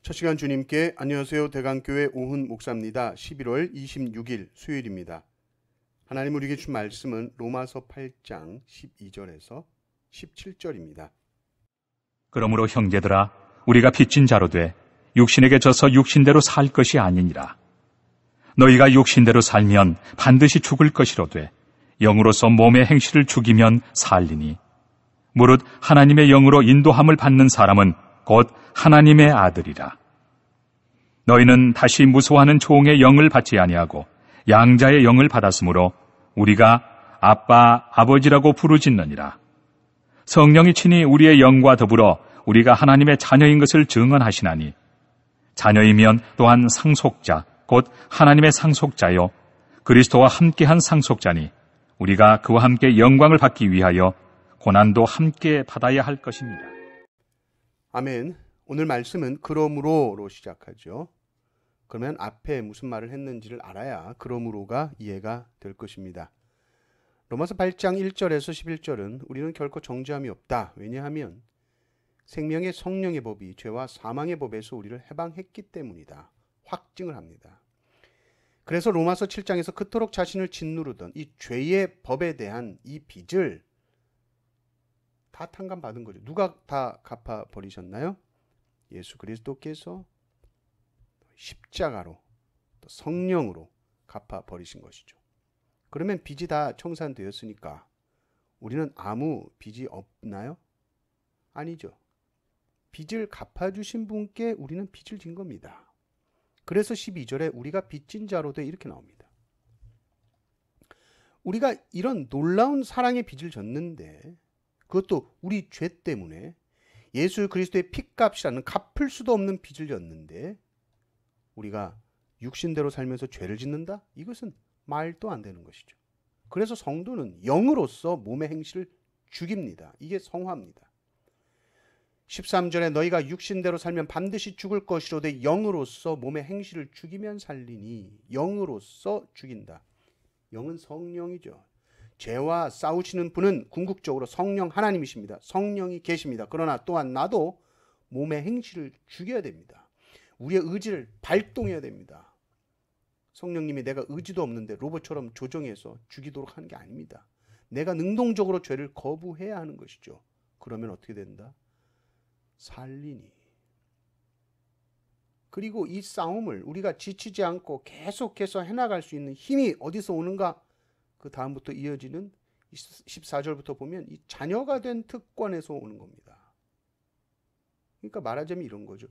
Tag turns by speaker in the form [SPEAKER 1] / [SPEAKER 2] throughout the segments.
[SPEAKER 1] 첫 시간 주님께 안녕하세요. 대강교회 오훈 목사입니다. 11월 26일 수요일입니다. 하나님 우리에게 준 말씀은 로마서 8장 12절에서 17절입니다.
[SPEAKER 2] 그러므로 형제들아 우리가 빚진 자로 돼 육신에게 져서 육신대로 살 것이 아니니라. 너희가 육신대로 살면 반드시 죽을 것이로되 영으로서 몸의 행실을 죽이면 살리니 무릇 하나님의 영으로 인도함을 받는 사람은 곧 하나님의 아들이라. 너희는 다시 무소하는 종의 영을 받지 아니하고 양자의 영을 받았으므로 우리가 아빠, 아버지라고 부르짖느니라. 성령이 친히 우리의 영과 더불어 우리가 하나님의 자녀인 것을 증언하시나니 자녀이면 또한 상속자, 곧 하나님의 상속자요 그리스도와 함께한 상속자니 우리가 그와 함께 영광을 받기 위하여 고난도 함께 받아야 할 것입니다.
[SPEAKER 1] 아멘. 오늘 말씀은 그러므로로 시작하죠. 그러면 앞에 무슨 말을 했는지를 알아야 그러므로가 이해가 될 것입니다. 로마서 8장 1절에서 11절은 우리는 결코 정죄함이 없다. 왜냐하면 생명의 성령의 법이 죄와 사망의 법에서 우리를 해방했기 때문이다. 확증을 합니다. 그래서 로마서 7장에서 그토록 자신을 짓누르던 이 죄의 법에 대한 이 빚을 다 탕감받은 거죠. 누가 다 갚아버리셨나요? 예수 그리스도께서 십자가로 또 성령으로 갚아버리신 것이죠. 그러면 빚이 다 청산되었으니까 우리는 아무 빚이 없나요? 아니죠. 빚을 갚아주신 분께 우리는 빚을 진 겁니다. 그래서 12절에 우리가 빚진 자로 돼 이렇게 나옵니다. 우리가 이런 놀라운 사랑의 빚을 졌는데 그것도 우리 죄 때문에 예수 그리스도의 핏값이라는 갚을 수도 없는 빚을 졌는데 우리가 육신대로 살면서 죄를 짓는다? 이것은 말도 안 되는 것이죠. 그래서 성도는 영으로서 몸의 행실을 죽입니다. 이게 성화입니다. 13절에 너희가 육신대로 살면 반드시 죽을 것이로되 영으로서 몸의 행실을 죽이면 살리니 영으로서 죽인다. 영은 성령이죠. 죄와 싸우시는 분은 궁극적으로 성령 하나님이십니다. 성령이 계십니다. 그러나 또한 나도 몸의 행실을 죽여야 됩니다. 우리의 의지를 발동해야 됩니다. 성령님이 내가 의지도 없는데 로봇처럼 조종해서 죽이도록 하는 게 아닙니다. 내가 능동적으로 죄를 거부해야 하는 것이죠. 그러면 어떻게 된다? 살리니. 그리고 이 싸움을 우리가 지치지 않고 계속해서 해나갈 수 있는 힘이 어디서 오는가? 그 다음부터 이어지는 14절부터 보면 이 자녀가 된 특권에서 오는 겁니다. 그러니까 말하자면 이런 거죠.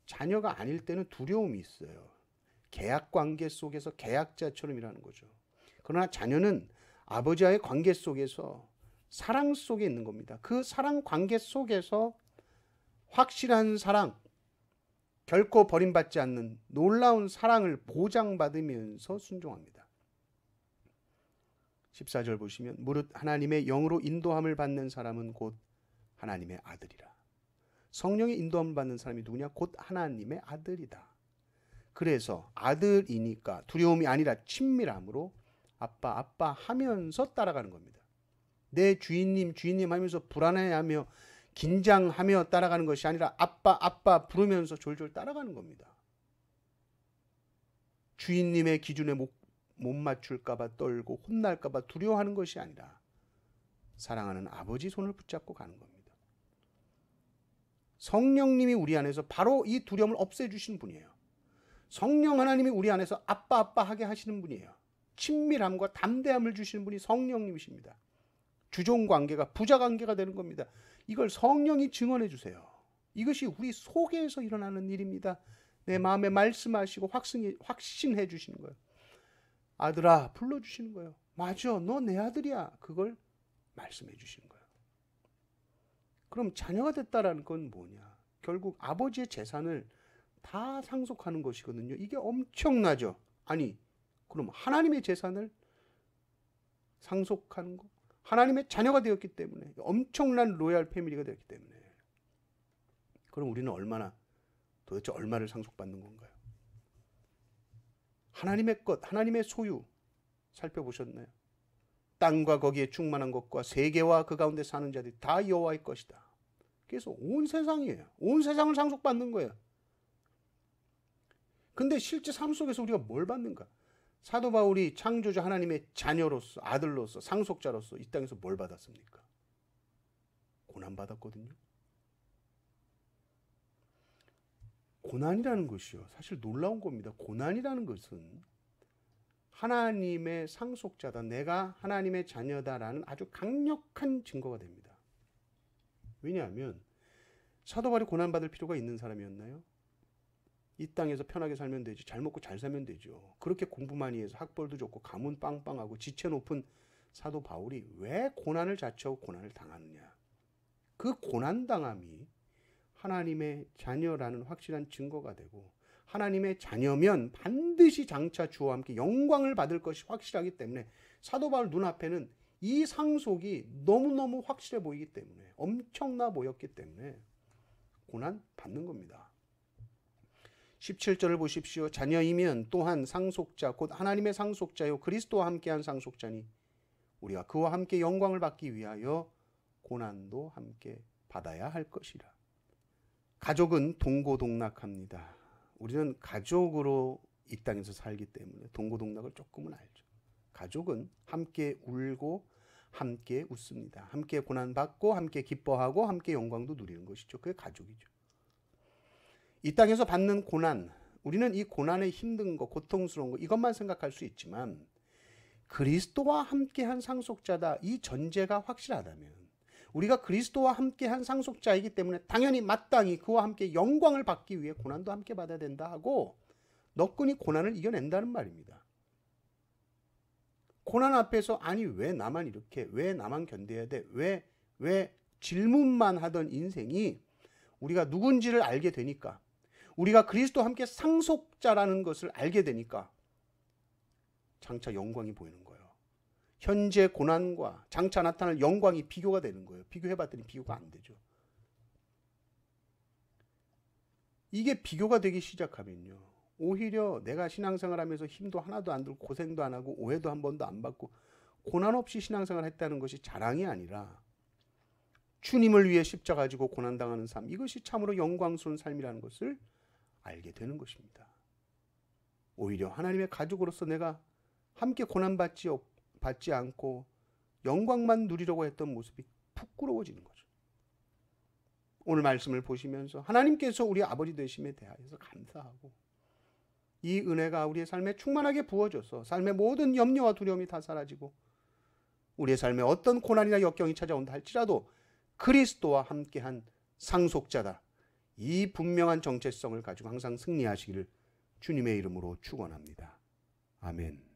[SPEAKER 1] 자녀가 아닐 때는 두려움이 있어요. 계약 관계 속에서 계약자처럼 일하는 거죠. 그러나 자녀는 아버지와의 관계 속에서 사랑 속에 있는 겁니다. 그 사랑 관계 속에서 확실한 사랑, 결코 버림받지 않는 놀라운 사랑을 보장받으면서 순종합니다. 14절 보시면 무릇 하나님의 영으로 인도함을 받는 사람은 곧 하나님의 아들이라. 성령의 인도함을 받는 사람이 누구냐? 곧 하나님의 아들이다. 그래서 아들이니까 두려움이 아니라 친밀함으로 아빠 아빠 하면서 따라가는 겁니다. 내 주인님 주인님 하면서 불안해하며 긴장하며 따라가는 것이 아니라 아빠 아빠 부르면서 졸졸 따라가는 겁니다. 주인님의 기준에 못 맞출까봐 떨고 혼날까봐 두려워하는 것이 아니라 사랑하는 아버지 손을 붙잡고 가는 겁니다. 성령님이 우리 안에서 바로 이 두려움을 없애주시는 분이에요. 성령 하나님이 우리 안에서 아빠 아빠 하게 하시는 분이에요. 친밀함과 담대함을 주시는 분이 성령님이십니다. 주종관계가 부자관계가 되는 겁니다. 이걸 성령이 증언해 주세요. 이것이 우리 속에서 일어나는 일입니다. 내 마음에 말씀하시고 확신해 주시는 거예요. 아들아 불러주시는 거예요. 맞아, 너 내 아들이야. 그걸 말씀해 주시는 거예요. 그럼 자녀가 됐다라는 건 뭐냐? 결국 아버지의 재산을 다 상속하는 것이거든요. 이게 엄청나죠. 아니, 그럼 하나님의 재산을 상속하는 거? 하나님의 자녀가 되었기 때문에, 엄청난 로얄 패밀리가 되었기 때문에. 그럼 우리는 도대체 얼마를 상속받는 건가요? 하나님의 것, 하나님의 소유 살펴보셨나요? 땅과 거기에 충만한 것과 세계와 그 가운데 사는 자들이 다 여호와의 것이다. 그래서 온 세상이에요. 온 세상을 상속받는 거예요. 근데 실제 삶 속에서 우리가 뭘 받는가? 사도 바울이 창조주 하나님의 자녀로서, 아들로서, 상속자로서 이 땅에서 뭘 받았습니까? 고난받았거든요. 고난이라는 것이요, 사실 놀라운 겁니다. 고난이라는 것은 하나님의 상속자다, 내가 하나님의 자녀다라는 아주 강력한 증거가 됩니다. 왜냐하면 사도 바울이 고난받을 필요가 있는 사람이었나요? 이 땅에서 편하게 살면 되지, 잘 먹고 잘 살면 되죠. 그렇게 공부 많이 해서 학벌도 좋고 가문 빵빵하고 지체 높은 사도 바울이 왜 고난을 자처하고 고난을 당하느냐? 그 고난당함이 하나님의 자녀라는 확실한 증거가 되고, 하나님의 자녀면 반드시 장차 주와 함께 영광을 받을 것이 확실하기 때문에 사도 바울 눈앞에는 이 상속이 너무너무 확실해 보이기 때문에, 엄청나 보였기 때문에 고난 받는 겁니다. 17절을 보십시오. 자녀이면 또한 상속자 곧 하나님의 상속자요 그리스도와 함께한 상속자니 우리가 그와 함께 영광을 받기 위하여 고난도 함께 받아야 할 것이라. 가족은 동고동락합니다. 우리는 가족으로 이 땅에서 살기 때문에 동고동락을 조금은 알죠. 가족은 함께 울고 함께 웃습니다. 함께 고난받고 함께 기뻐하고 함께 영광도 누리는 것이죠. 그게 가족이죠. 이 땅에서 받는 고난, 우리는 이 고난의 힘든 거, 고통스러운 거 이것만 생각할 수 있지만 그리스도와 함께한 상속자다, 이 전제가 확실하다면, 우리가 그리스도와 함께한 상속자이기 때문에 당연히 마땅히 그와 함께 영광을 받기 위해 고난도 함께 받아야 된다 하고 너끈히 고난을 이겨낸다는 말입니다. 고난 앞에서 아니 왜 나만 이렇게, 왜 나만 견뎌야 돼, 왜 질문만 하던 인생이 우리가 누군지를 알게 되니까, 우리가 그리스도와 함께 상속자라는 것을 알게 되니까 장차 영광이 보이는 거예요. 현재 고난과 장차 나타날 영광이 비교가 되는 거예요. 비교해봤더니 비교가 안 되죠. 이게 비교가 되기 시작하면요, 오히려 내가 신앙생활 하면서 힘도 하나도 안 들고 고생도 안 하고 오해도 한 번도 안 받고 고난 없이 신앙생활 했다는 것이 자랑이 아니라 주님을 위해 십자가 지고 고난당하는 삶, 이것이 참으로 영광스러운 삶이라는 것을 알게 되는 것입니다. 오히려 하나님의 가족으로서 내가 함께 고난받지 않고 영광만 누리려고 했던 모습이 부끄러워지는 거죠. 오늘 말씀을 보시면서 하나님께서 우리 아버지 되심에 대하여서 감사하고 이 은혜가 우리의 삶에 충만하게 부어져서 삶의 모든 염려와 두려움이 다 사라지고 우리의 삶에 어떤 고난이나 역경이 찾아온다 할지라도 그리스도와 함께한 상속자다, 이 분명한 정체성을 가지고 항상 승리하시기를 주님의 이름으로 축원합니다. 아멘.